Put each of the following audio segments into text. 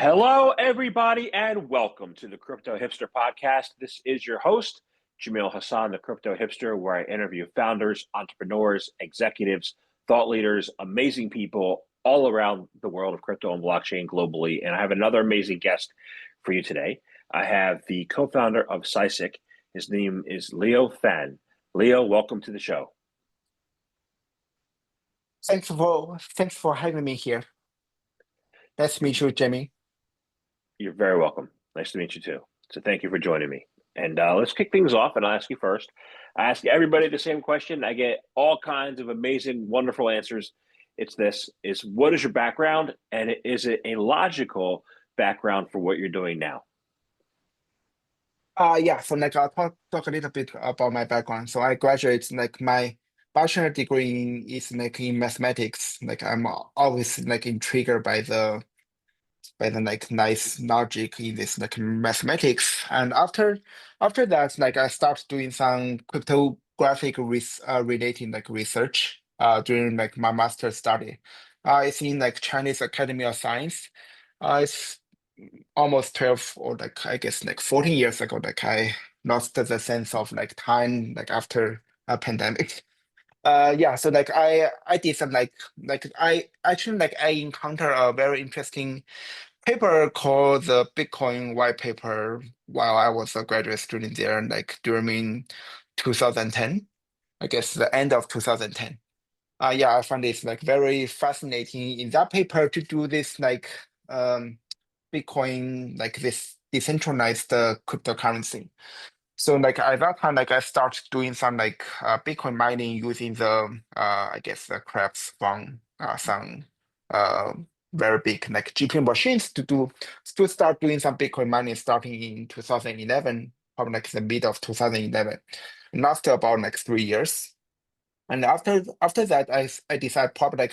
Hello, everybody, and welcome to the Crypto Hipster Podcast. This is your host, Jamil Hassan, the Crypto Hipster, where I interview founders, entrepreneurs, executives, thought leaders, amazing people all around the world of crypto and blockchain globally. And I have another amazing guest for you today. I have the co-founder of SciSic. His name is Leo Fan. Leo, welcome to the show. Thanks for having me here. Nice to meet you, Jamie. You're very welcome. Nice to meet you too. So thank you for joining me. And let's kick things off, and I'll ask you first. I ask everybody the same question. I get all kinds of amazing, wonderful answers. It's this, is what is your background? And is it a logical background for what you're doing now? Yeah, so I'll talk a little bit about my background. So I graduated my bachelor degree is in mathematics. I'm always intrigued by the nice logic in this mathematics. And after that, I start doing some cryptographic related research during my master study. It's in Chinese Academy of Science. It's almost 12 or I guess 14 years ago, I lost the sense of time after a pandemic. Yeah, so I did some I actually I encountered a very interesting paper called the Bitcoin white paper while I was a graduate student there, during 2010, I guess the end of 2010. Yeah, I find this very fascinating in that paper to do this um Bitcoin, this decentralized cryptocurrency. So at that time, I start doing some Bitcoin mining using the I guess the crabs from some uh very big GPU machines to start doing some Bitcoin mining starting in 2011, probably the mid of 2011, and after about 3 years. And after that, I decided probably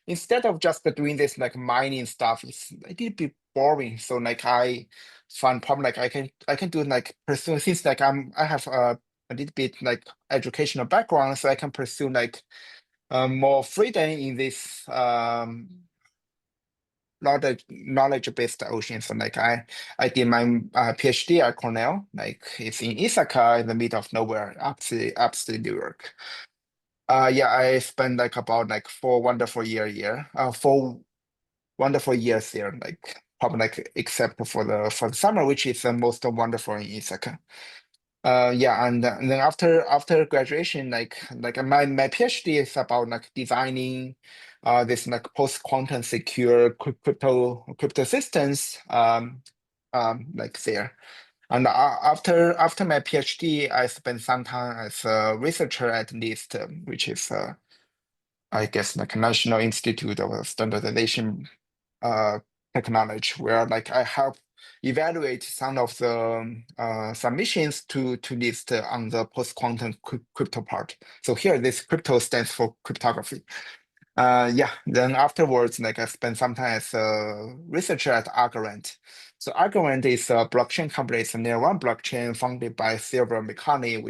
instead of just doing this mining stuff, it's a little bit boring. So I found probably I can do pursue since I have a little bit educational background, so I can pursue more freedom in this knowledge-based ocean. So I did my PhD at Cornell, it's in Ithaca in the middle of nowhere, upstate New York. Yeah, I spent about 4 wonderful years there, probably except for the summer, which is the most wonderful in Ithaca. Yeah, and then after graduation, my PhD is about designing this post-quantum secure crypto systems there. And after my PhD, I spent some time as a researcher at NIST, which is I guess National Institute of Standardization Technology, where I help evaluate some of the submissions to NIST on the post-quantum crypto part. So here, this crypto stands for cryptography. Yeah, then afterwards, I spent some time as a researcher at Algorand. So Algorand is a blockchain company. It's a layer one blockchain founded by Silver McCartney,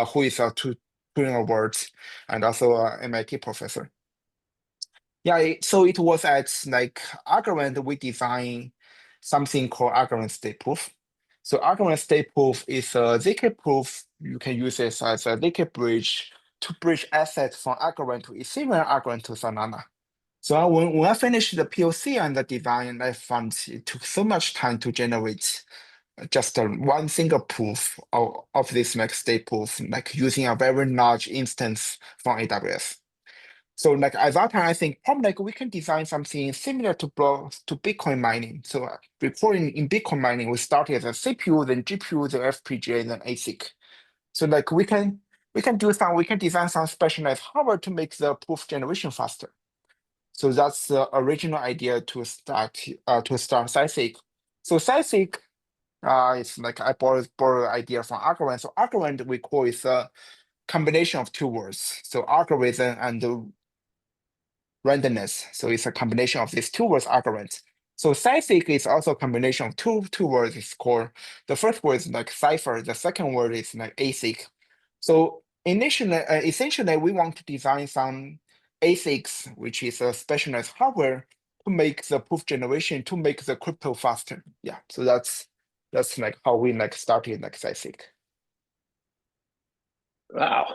who is a Turing Awards and also a MIT professor. Yeah, so it was at Algorand we designed something called Algorand state proof. So Algorand state proof is a ZK proof. You can use this as a ZK bridge to bridge assets from Algorand to Ethereum, Algorand to Solana. So when I finished the POC and the design, I found it took so much time to generate just one single proof of this state proof, using a very large instance from AWS. So at that time, I think probably we can design something similar to Bitcoin mining. So before in Bitcoin mining, we started as a CPU, then GPU, then FPGA, then ASIC. So we can design some specialized hardware to make the proof generation faster. So that's the original idea to start SciSic. So SciSic is I borrow idea from Algorand. So Algorand we call is a combination of two words. So algorithm and randomness. So it's a combination of these two words, algorithms. So SciSic is also a combination of two words. It's called, the first word is cipher. The second word is ASIC. So essentially, we want to design some ASICs, which is a specialized hardware make the proof generation to make the crypto faster. Yeah, so that's like how we like started like SciSig. Wow,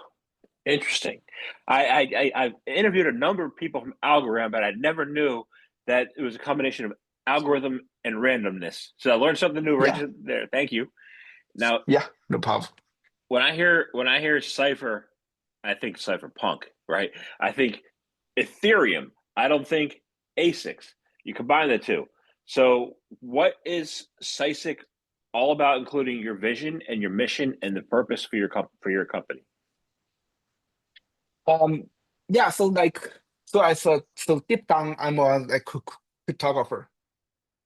interesting. I've interviewed a number of people from Algorithm, but I never knew that it was a combination of algorithm and randomness. So I learned something new right Yeah, there. Thank you. Now, yeah, no problem. when I hear Cipher, I think cypherpunk, right? I think Ethereum. I don't think ASICs. You combine the two. So, what is SISIC all about, including your vision and your mission and the purpose for your company? Um, yeah, so like so deep down, I'm a like cryptographer.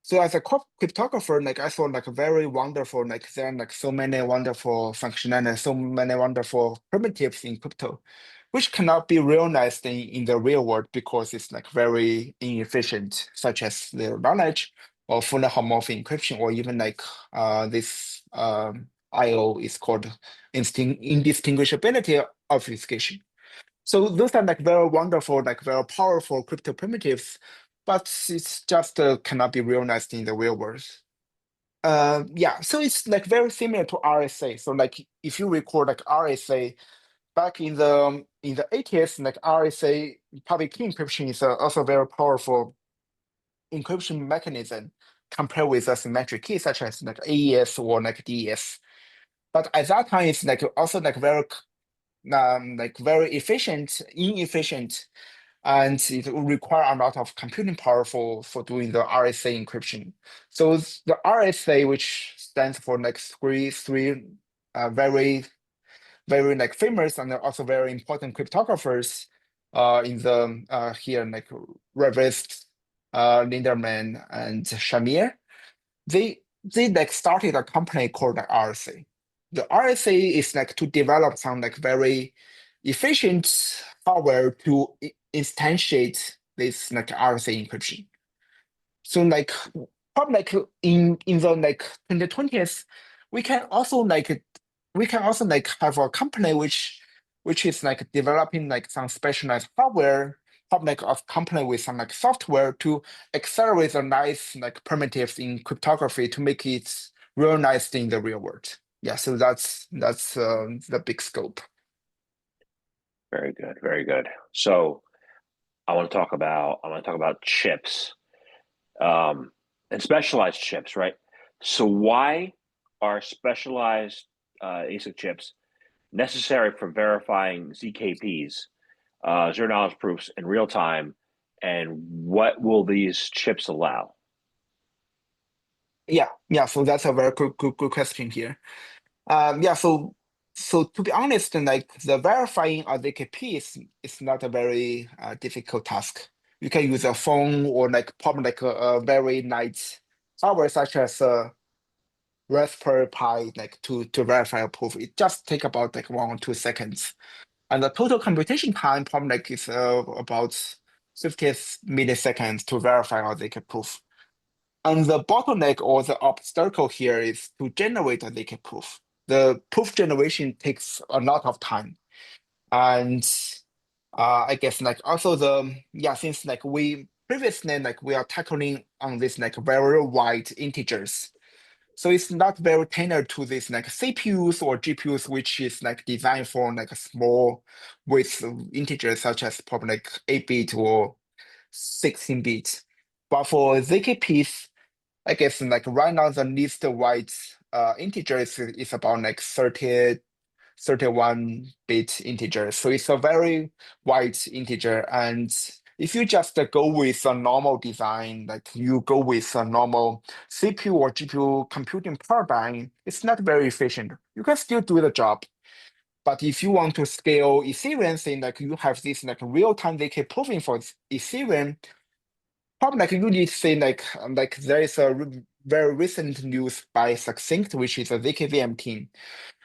So as a cryptographer, like I saw like very wonderful, like there are like so many wonderful functionality, so many wonderful primitives in crypto, which cannot be realized in the real world because it's like very inefficient, such as the knowledge or fully homomorphic encryption, or even like this IO is called indistinguishability obfuscation. So those are like very wonderful, like very powerful crypto primitives, but it's just cannot be realized in the real world. Yeah, so it's like very similar to RSA. So like if you record like RSA back in the 80s, like RSA public key encryption is also very powerful encryption mechanism compared with a symmetric key such as like AES or like DES. But at that time, it's like also like very inefficient, and it will require a lot of computing power for doing the RSA encryption. So the RSA, which stands for like three very very like famous and also very important cryptographers in the here like Revest, Linderman and Shamir. They like started a company called the RSA. The RSA is like to develop some like very efficient hardware to instantiate this like RSA encryption. So like probably like in the like 2020s, we can also like we can also like have a company which is like developing like some specialized hardware, probably like a company with some like software to accelerate the nice like primitives in cryptography to make it real nice in the real world. Yeah, so that's the big scope. Very good, very good. So, I want to talk about chips, um, and specialized chips, right? So, why are specialized ASIC chips necessary for verifying ZKPs, zero knowledge proofs, in real time? And what will these chips allow? Yeah, so that's a very good question here. Yeah, so to be honest, like the verifying a ZKP is not a very difficult task. You can use a phone or like probably like a very nice hardware such as a Raspberry Pi like to verify a proof. It just take about like 1 or 2 seconds. And the total computation time probably like is about 50 milliseconds to verify a ZK proof. And the bottleneck or the obstacle here is to generate a ZK proof. The proof generation takes a lot of time. And I guess like also yeah, since like we previously like we are tackling on this like very wide integers. So it's not very tailored to this like CPUs or GPUs, which is like designed for like a small with integers such as probably like 8-bit or 16-bit. But for ZKPs, I guess like right now the least wide integer is about like 31-bit integer. So it's a very wide integer. And if you just go with a normal design, like you go with a normal CPU or GPU computing paradigm, it's not very efficient. You can still do the job. But if you want to scale Ethereum, saying like you have this like real-time ZK proving for Ethereum, probably like you need to say like there is a very recent news by Succinct, which is a ZKVM team.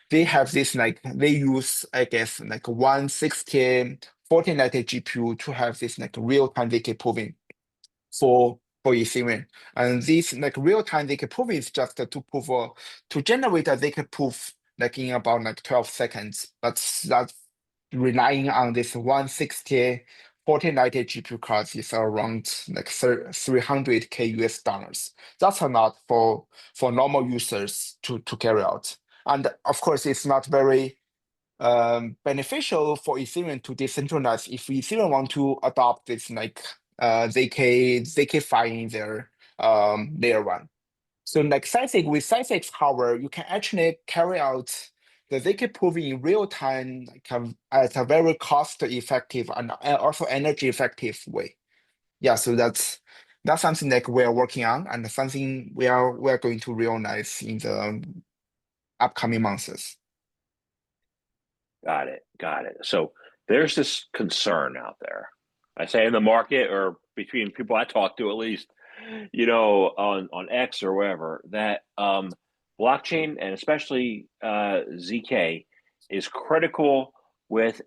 They have this like they use I guess like 160 Fortinet GPU to have this like real-time ZK proving for Ethereum. And this like real-time ZK proving is just to prove to generate a ZK proof like in about like 12 seconds. But that's relying on this 160 4090 GPU cards is around like 300K US dollars. That's a lot for normal users to carry out. And of course, it's not very beneficial for Ethereum to decentralize if Ethereum want to adopt this like ZK in their layer one. So like with Sysig hardware, you can actually carry out the ZK proof in real time like at a very cost effective and also energy effective way. Yeah, so that's something that we are working on and something we are going to realize in the upcoming months. Got it. Got it. So there's this concern out there. I say in the market or between people I talk to at least, on X or wherever, that blockchain and especially ZK is critical with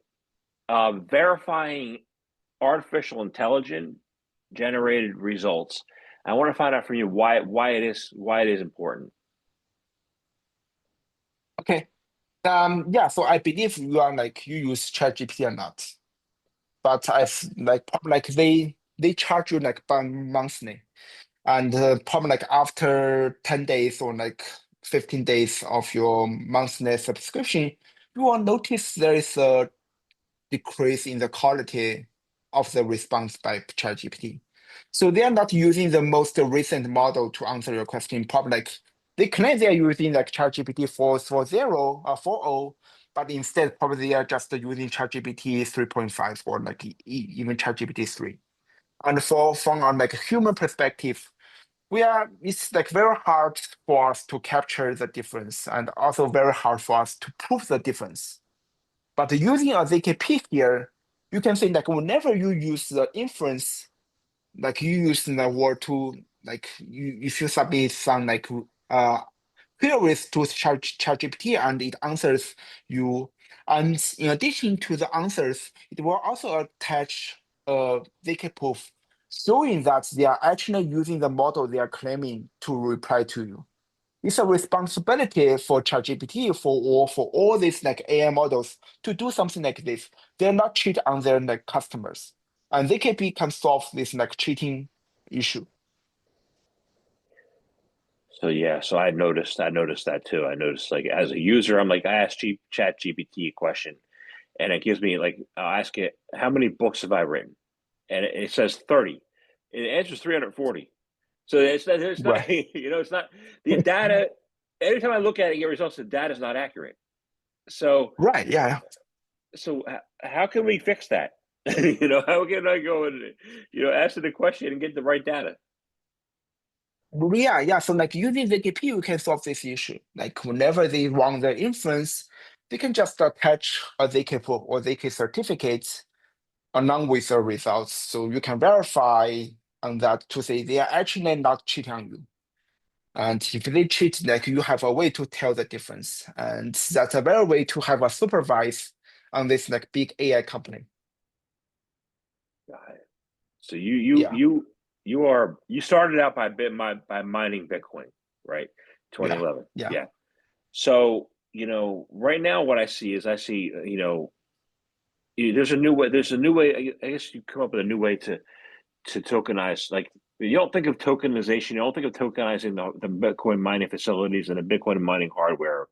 verifying artificial intelligence generated results. I want to find out from you why it is important. Okay. Yeah, so I believe you use ChatGPT or not, but I've like probably like they charge you like by monthly, and probably like after 10 days or like 15 days of your monthly subscription, you will notice there is a decrease in the quality of the response by ChatGPT. So they are not using the most recent model to answer your question. Probably like they claim they are using like ChatGPT 4.0 or 4.0, but instead probably they are just using ChatGPT 3.5 or like even ChatGPT 3. And from a like human perspective, it's like very hard for us to capture the difference and also very hard for us to prove the difference. But using a ZKP here, you can say like whenever you use the inference, like you use the word to like if you submit some like queries to ChatGPT and it answers you, and in addition to the answers, it will also attach a ZK proof showing that they are actually using the model they are claiming to reply to you. It's a responsibility for ChatGPT for all these like AI models to do something like this. They're not cheat on their like customers, and ZKP can solve this like cheating issue. So yeah, so I noticed that too. I noticed like as a user, I'm like I asked Chat GPT a question, and it gives me like I'll ask it how many books have I written, and it says 30. And the answer is 340. So it's not Right. it's not the data. Anytime I look at it and get results, the data is not accurate. So Right. Yeah. so how can we fix that? How can I go and answer the question and get the right data? Yeah. Yeah. So like using ZKP, you can solve this issue. Like whenever they run the inference, they can just attach a ZK proof or ZK certificate along with the results. So you can verify on that to say they are actually not cheating on you. And if they cheat, like you have a way to tell the difference. And that's a better way to have a supervise on this like big AI company. Got it. So you Yeah, you you started out by mining Bitcoin, right? yeah, 2011. yeah, Yeah. So, right now what I see, there's a new way. There's a new way. I guess you come up with a new way to tokenize. Like you don't think of tokenization. You don't think of tokenizing the Bitcoin mining facilities and the Bitcoin mining hardware,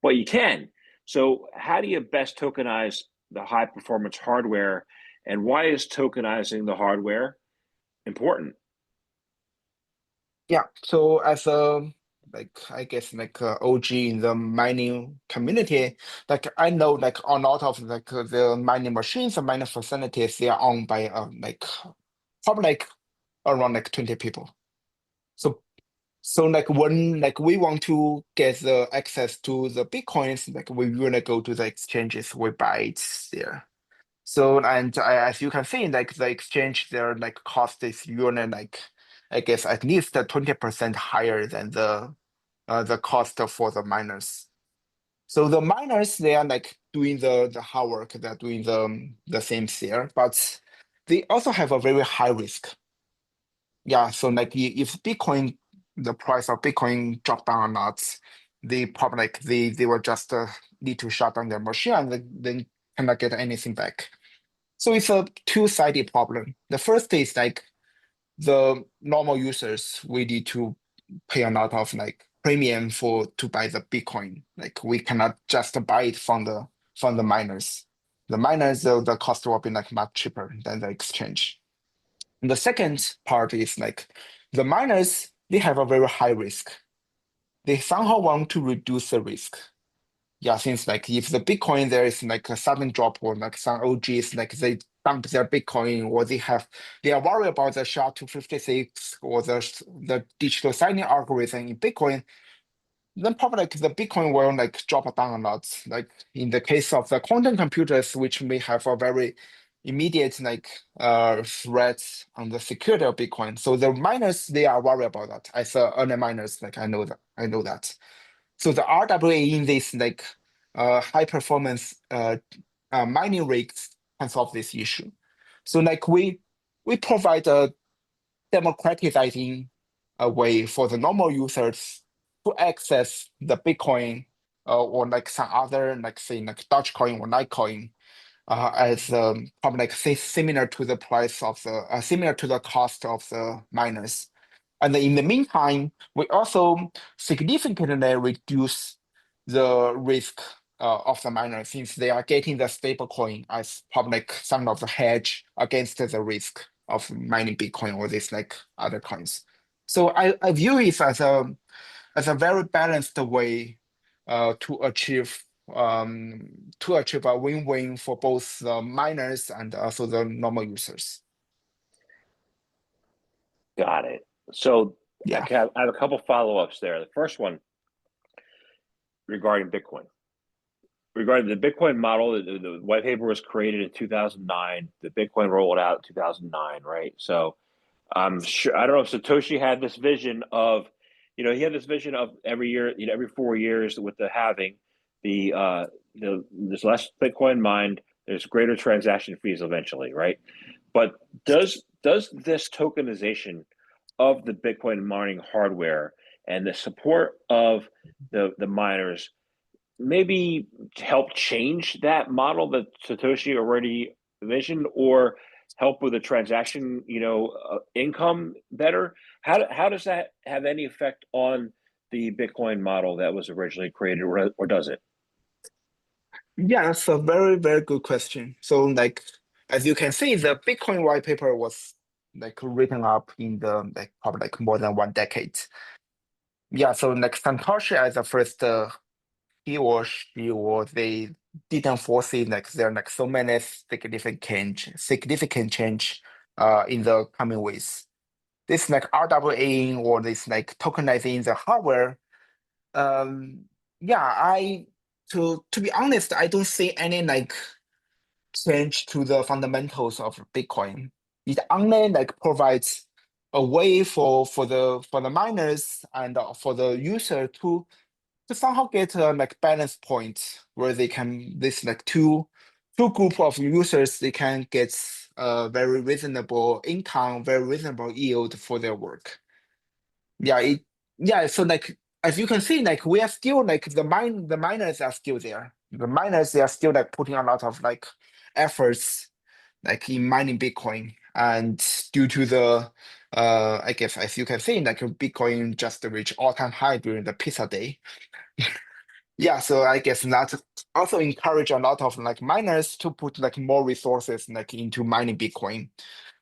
but you can. So, how do you best tokenize the high performance hardware, and why is tokenizing the hardware important? yeah. So as a like I guess like OG in the mining community, like I know like a lot of like the mining machines and mining facilities they are owned by like probably like around like 20 people. So So like when like we want to get the access to the Bitcoins, like we wanna go to the exchanges, we buy it there. So and as you can see, like the exchange their like cost is usually like I guess at least 20% higher than the cost for the miners. So the miners they are like doing the hard work, they're doing the same there, but they also have a very high risk. Yeah, so like if Bitcoin, the price of Bitcoin drop down or not, they probably like they will just need to shut down their machine and then cannot get anything back. So it's a two-sided problem. The first is like the normal users, we need to pay a lot of like premium for to buy the Bitcoin. Like we cannot just buy it from the miners. The miners, the cost will be like much cheaper than the exchange. And the second part is like the miners, they have a very high risk. They somehow want to reduce the risk. Yeah, since like if the Bitcoin there is like a sudden drop or like some OGs like they dump their Bitcoin or they are worried about the SHA-256 or the digital signing algorithm in Bitcoin, then probably like the Bitcoin will like drop down a lot. Like in the case of the quantum computers, which may have a very immediate like threat on the security of Bitcoin. So the miners they are worried about that. As early miners, like I know that. So the RWA in this like high performance mining rigs can solve this issue. So like we provide a democratizing way for the normal users to access the Bitcoin or like some other like say like Dogecoin or Litecoin as probably like say similar to the price of the similar to the cost of the miners. And in the meantime, we also significantly reduce the risk of the miner since they are getting the stable coin as public some of the hedge against the risk of mining Bitcoin or this like other coins. So I view it as a very balanced way to achieve a win-win for both the miners and also the normal users. Got it. So Yeah. I have a couple follow-ups there. The first one regarding Bitcoin. Regarding the Bitcoin model, the white paper was created in 2009. The Bitcoin rolled out in 2009, right? So I'm sure I don't know if Satoshi had this vision of, he had this vision of every year, every 4 years with the halving, there's less Bitcoin mined, there's greater transaction fees eventually, right? But does this tokenization of the Bitcoin mining hardware and the support of the miners maybe help change that model that Satoshi already envisioned, or help with the transaction, income better? How does that have any effect on the Bitcoin model that was originally created, or does it? Yeah, that's a very, very good question. So like as you can see, the Bitcoin white paper was like written up in the like probably like more than 1 decade. Yeah, so like Satoshi as the first he or she or they didn't foresee like there are like so many significant change in the coming ways. This like RWA or this like tokenizing the hardware. Um yeah, I to be honest, I don't see any like change to the fundamentals of Bitcoin. It only like provides a way for the miners and for the user to somehow get a like balance point where they can this like two group of users they can get a very reasonable income, very reasonable yield for their work. Yeah, yeah. So like as you can see, like we are still like the miners are still there. The miners they are still like putting a lot of like efforts like in mining Bitcoin. And due to the I guess as you can see, like Bitcoin just reached all-time high during the pizza day. Yeah, so I guess that also encourage a lot of like miners to put like more resources like into mining Bitcoin,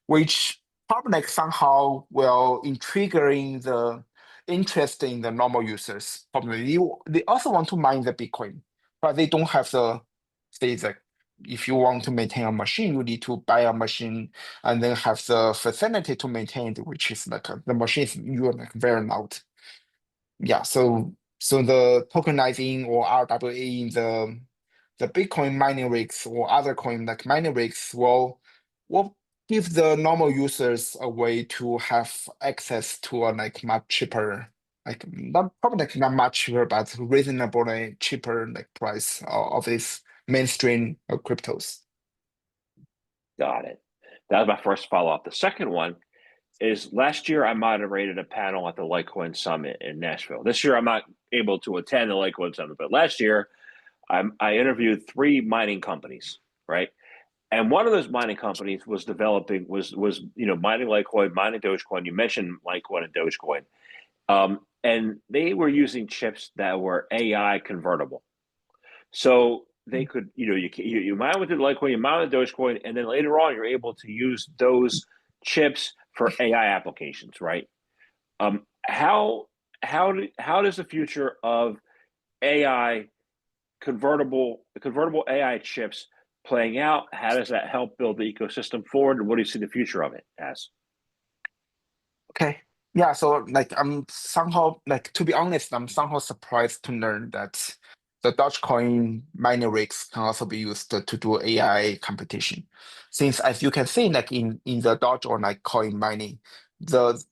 which probably like somehow will in triggering the interest in the normal users. Probably they also want to mine the Bitcoin, but they don't have the say that if you want to maintain a machine, you need to buy a machine and then have the facility to maintain it, which is like the machine is you're like very loud. Yeah, so the tokenizing or RWA in the Bitcoin mining rigs or other coin like mining rigs will give the normal users a way to have access to a like much cheaper, like not probably like not much cheaper, but reasonably cheaper like price of these mainstream cryptos. Got it. That was my first follow-up. The second one is last year I moderated a panel at the Litecoin Summit in Nashville. This year I'm not able to attend the Litecoin Summit, but last year I interviewed three mining companies, right? And one of those mining companies was developing was mining Litecoin, mining Dogecoin. You mentioned Litecoin and Dogecoin, and they were using chips that were AI convertible. So they could, you mine with the Litecoin, you mine with Dogecoin, and then later on you're able to use those chips for AI applications, right? How how does the future of AI convertible AI chips playing out? How does that help build the ecosystem forward? And what do you see the future of it as? Okay. Yeah, so like I'm somehow like to be honest, I'm somehow surprised to learn that the Dogecoin mining rigs can also be used to do AI competition. Since as you can see, like in the Doge or like coin mining, the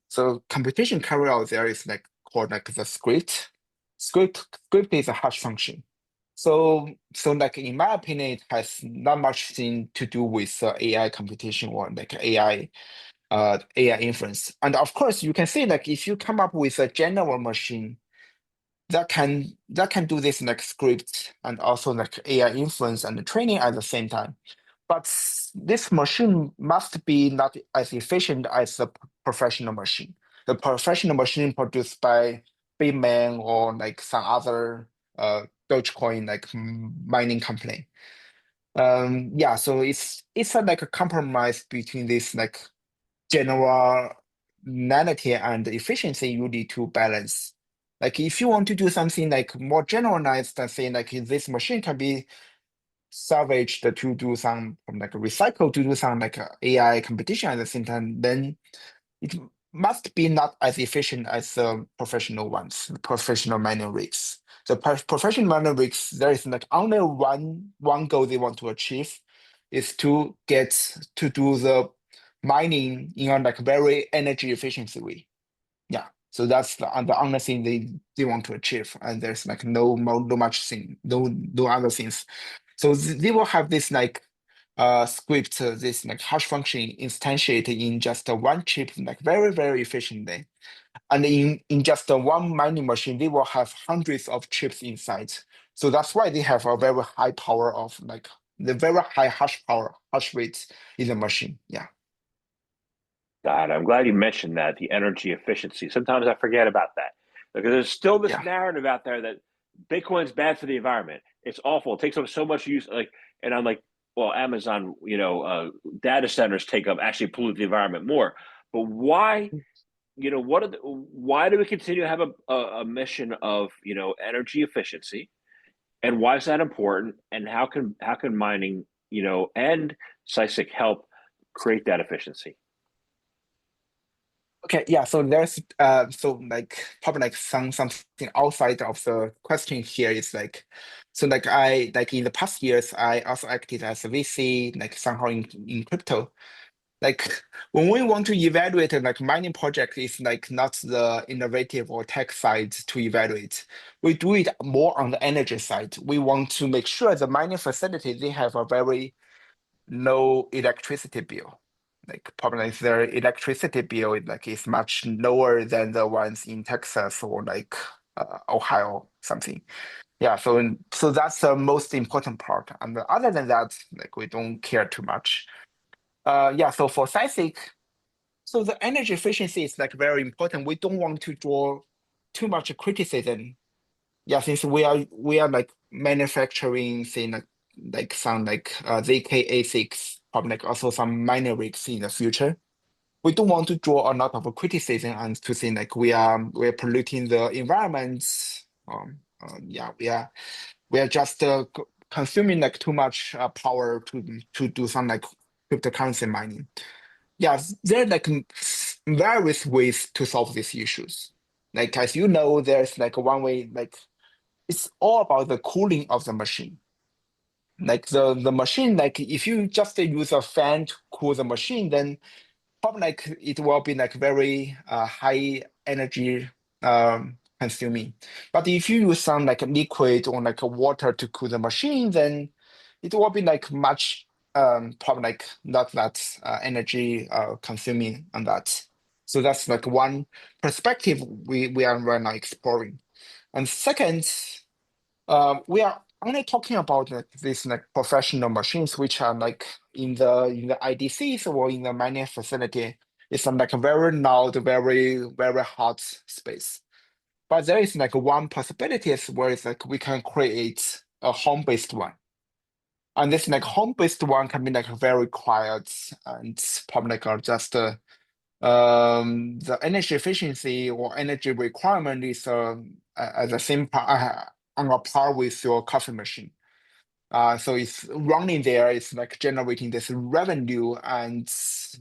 computation carried out there is like called like the script. Script is a hash function. So like in my opinion, it has not much thing to do with AI computation or like AI inference. And of course, you can say like if you come up with a general machine that can do this like script and also like AI inference and training at the same time. But this machine must be not as efficient as the professional machine. The professional machine produced by Bitmain or like some other Dogecoin like mining company. Yeah, so it's a, like a compromise between this like generality and efficiency you need to balance. Like if you want to do something like more generalized and say like this machine can be salvaged to do some like recycle to do some like AI competition at the same time, then it must be not as efficient as the professional ones, the professional mining rigs. The professional mining rigs, there is like only one goal they want to achieve is to get to do the mining in a like very energy efficiency way. Yeah. So that's the only thing they want to achieve. And there's like no much thing, no other things. So they will have this like script, this like hash function instantiated in just one chip, like very efficiently. And in just one mining machine, they will have hundreds of chips inside. So that's why they have a very high power of like the very high hash rate in the machine. Yeah. God, I'm glad you mentioned that, the energy efficiency. Sometimes I forget about that because there's still this Yeah. narrative out there that Bitcoin's bad for the environment. It's awful. It takes up so much use. And I'm like, well, Amazon, data centers take up actually pollute the environment more. But why? Why do we continue to have a mission of energy efficiency, and why is that important? And how can mining and SISIC help create that efficiency? Okay, yeah, so there's so like probably like something outside of the question here is like so like I like in the past years I also acted as a VC like somehow in crypto. Like when we want to evaluate like mining project is like not the innovative or tech side to evaluate. We do it more on the energy side. We want to make sure the mining facility they have a very low electricity bill. Like probably their electricity bill is much lower than the ones in Texas or like Ohio something. Yeah, so that's the most important part. And other than that, like we don't care too much. Yeah, so for SciSig, so the energy efficiency is like very important. We don't want to draw too much criticism. Yeah, since we are like manufacturing say like some like ZK ASICs, probably like also some minor rigs in the future. We don't want to draw a lot of criticism and to say like we are polluting the environment. Yeah, we are just consuming like too much power to do some like cryptocurrency mining. Yeah, there are like various ways to solve these issues. Like as you know, there's like one way like it's all about the cooling of the machine. Like the machine, like if you just use a fan to cool the machine, then probably like it will be like very high energy consuming. But if you use some like liquid or like a water to cool the machine, then it will be like much probably like not that energy consuming on that. So that's like one perspective we are right now exploring. And second, we are only talking about like these like professional machines which are like in the IDCs or in the mining facility. It's like a very loud, very hot space. But there is like one possibility is where it's like we can create a home-based one. And this like home-based one can be like very quiet and probably like just the energy efficiency or energy requirement is at the same on a par with your coffee machine. So it's running there, it's like generating this revenue, and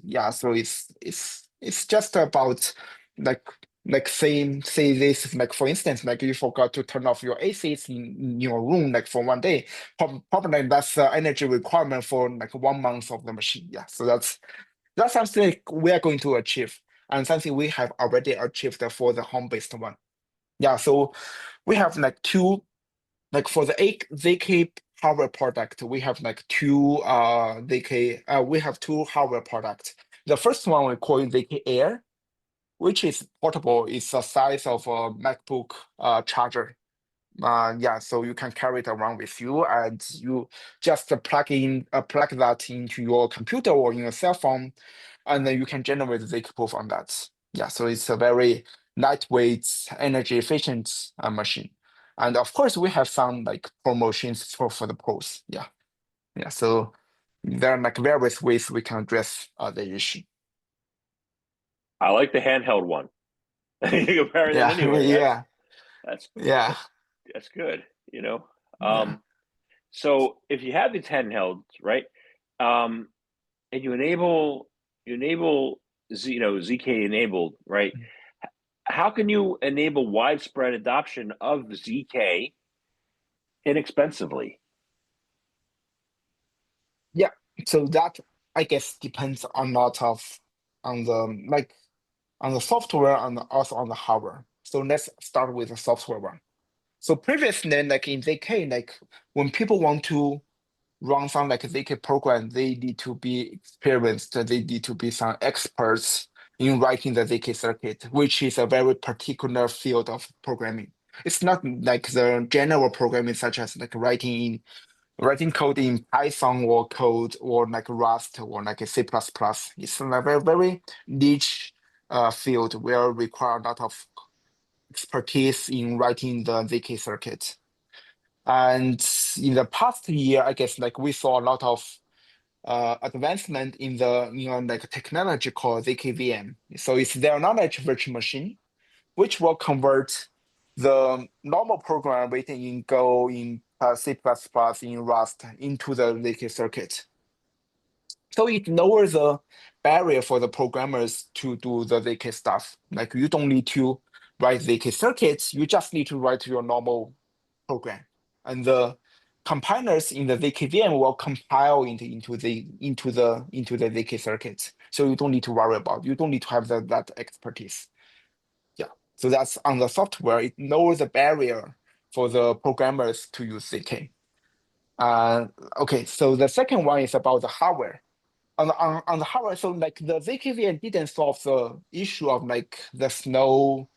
yeah, so it's just about like say this like for instance, like you forgot to turn off your ACs in your room like for one day, probably that's the energy requirement for like 1 month of the machine. Yeah, so that's something like we are going to achieve, and something we have already achieved for the home-based one. Yeah, so we have like two like for the ZK hardware product, we have like two we have two hardware products. The first one we call it ZK Air, which is portable. It's the size of a MacBook charger. Yeah, so you can carry it around with you, and you just plug that into your computer or in your cell phone, and then you can generate the ZK proof on that. Yeah, so it's a very lightweight, energy efficient machine. And of course, we have some like promotions for the pros. Yeah, yeah. So there are like various ways we can address the issue. I like the handheld one. You can carry that Yeah, anywhere. yeah, That's yeah. that's that's good. You know. Yeah. So if you have these handhelds, right, um, and you enable ZK enabled, right? How can you enable widespread adoption of ZK inexpensively? Yeah, so that I guess depends on lot of on the like on the software and also on the hardware. So let's start with the software one. So previously, like in ZK, like when people want to run some like ZK program, they need to be experienced, they need to be some experts in writing the ZK circuit, which is a very particular field of programming. It's not like the general programming such as like writing code in Python or code or like Rust or like a C++. It's a very niche field where require a lot of expertise in writing the ZK circuit. And in the past year, I guess like we saw a lot of advancement in the like technology called ZKVM. So it's their knowledge virtual machine, which will convert the normal program written in Go, in C++, in Rust into the ZK circuit. So it lowers the barrier for the programmers to do the ZK stuff. Like you don't need to write ZK circuits, you just need to write your normal program. And the compilers in the ZKVM will compile into the ZK circuits. So you don't need to worry about, you don't need to have that expertise. Yeah. So that's on the software. It lowers the barrier for the programmers to use ZK. Uh, okay, so the second one is about the hardware. On the hardware, so like the ZKVM didn't solve the issue of like the snow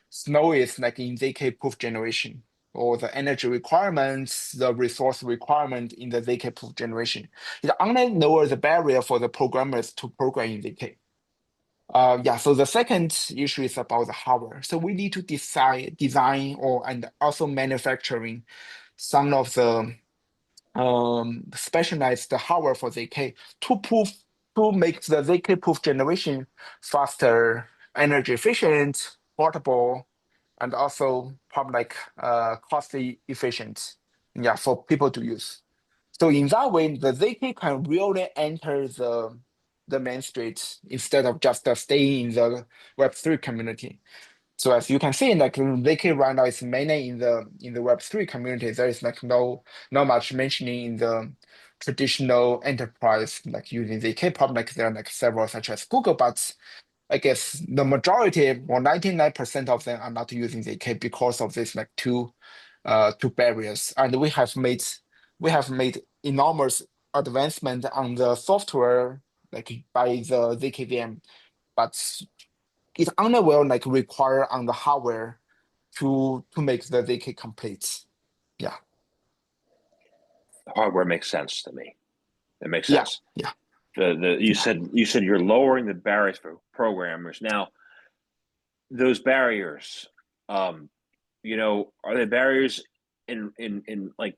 is like in ZK proof generation or the energy requirements, the resource requirement in the ZK proof generation. It only lowers the barrier for the programmers to program in ZK. Yeah, so the second issue is about the hardware. So we need to design or and also manufacturing some of the specialized hardware for ZK to make the ZK proof generation faster, energy efficient, portable, and also probably like costly efficient. Yeah, for people to use. So in that way, the ZK can really enter the main street instead of just staying in the Web3 community. So as you can see, like ZK right now is mainly in the Web3 community. There is like no much mentioning in the traditional enterprise like using ZK. Probably like there are like several such as Google, but I guess the majority or 99% of them are not using ZK because of this like two barriers. And we have made enormous advancement on the software like by the ZKVM, but it only will like require on the hardware to make the ZK complete. Yeah. The hardware makes sense to me. It makes Yeah, sense. yeah, The yeah. you said you're lowering the barriers for programmers. Now, those barriers, um, are they barriers in like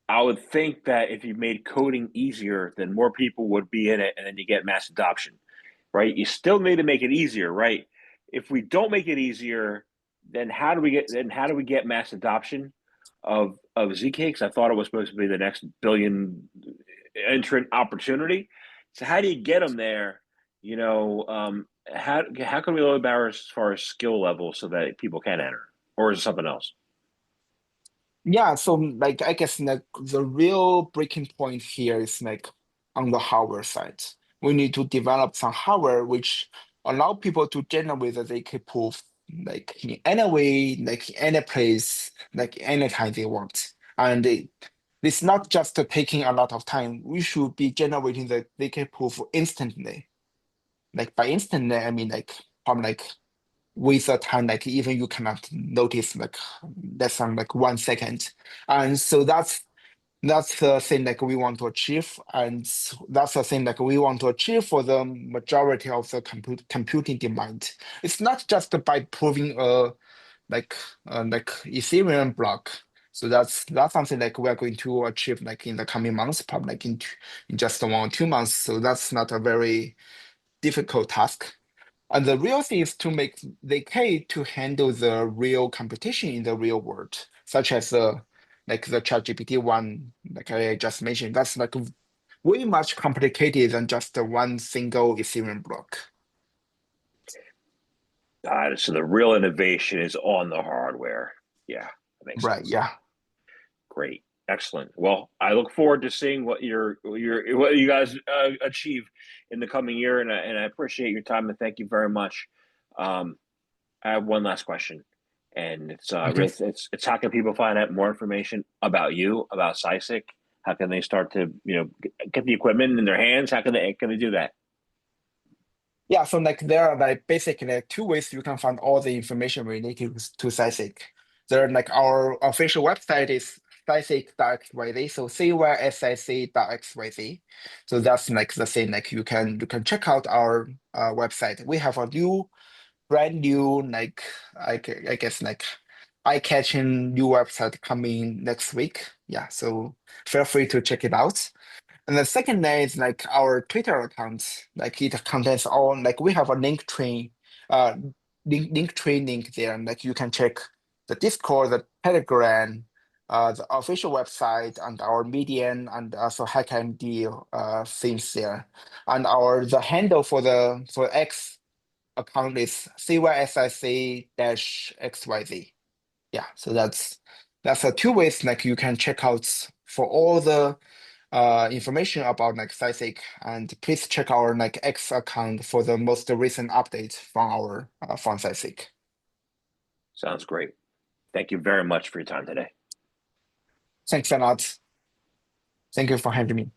I would think that if you made coding easier, then more people would be in it, and then you get mass adoption, right? You still need to make it easier, right? If we don't make it easier, then how do we get mass adoption of zk? Because I thought it was supposed to be the next billion entrant opportunity. So how do you get them there? How can we lower barriers as far as skill level so that people can enter, or is it something else? Yeah, so like I guess like the real breaking point here is like on the hardware side. We need to develop some hardware which allow people to generate the ZK proof like in any way, like any place, like anytime they want. And it's not just taking a lot of time. We should be generating the ZK proof instantly. Like by instantly, I mean like from like with the time, like even you cannot notice like less than like 1 second. And so that's the thing like we want to achieve. And that's the thing like we want to achieve for the majority of the computing demand. It's not just by proving like like Ethereum block. So that's something like we're going to achieve like in the coming months, probably like in just 1 or 2 months. So that's not a very difficult task. And the real thing is to make the K to handle the real competition in the real world, such as like the ChatGPT one, like I just mentioned. That's like way much complicated than just one single Ethereum block. So the real innovation is on the hardware. Yeah, that makes Right. sense. Yeah. Great, excellent. Well, I look forward to seeing what you guys achieve in the coming year, and I appreciate your time and thank you very much. Um, I have one last question, and Okay. it's how can people find out more information about you, about SciSig? How can they start to get the equipment in their hands? How can they do that? Yeah, so like there are like basically like two ways you can find all the information related to SciSig. There like our official website is SciSig.xyz, so cysic.xyz. So that's like the thing, like you can check out our website. We have a brand new like I guess like eye-catching new website coming next week. Yeah, so feel free to check it out. And the second thing is like our Twitter account, like it contains all like we have a uh link tree link there, and like you can check the Discord, the Telegram, the official website, and our Medium and also HackMD things there. And our the handle for X account is CYSIC-XYZ. Yeah, so that's the two ways like you can check out for all the information about like SciSig, and please check our like X account for the most recent update from our from SciSig. Sounds great. Thank you very much for your time today. Thanks a lot. Thank you for having me.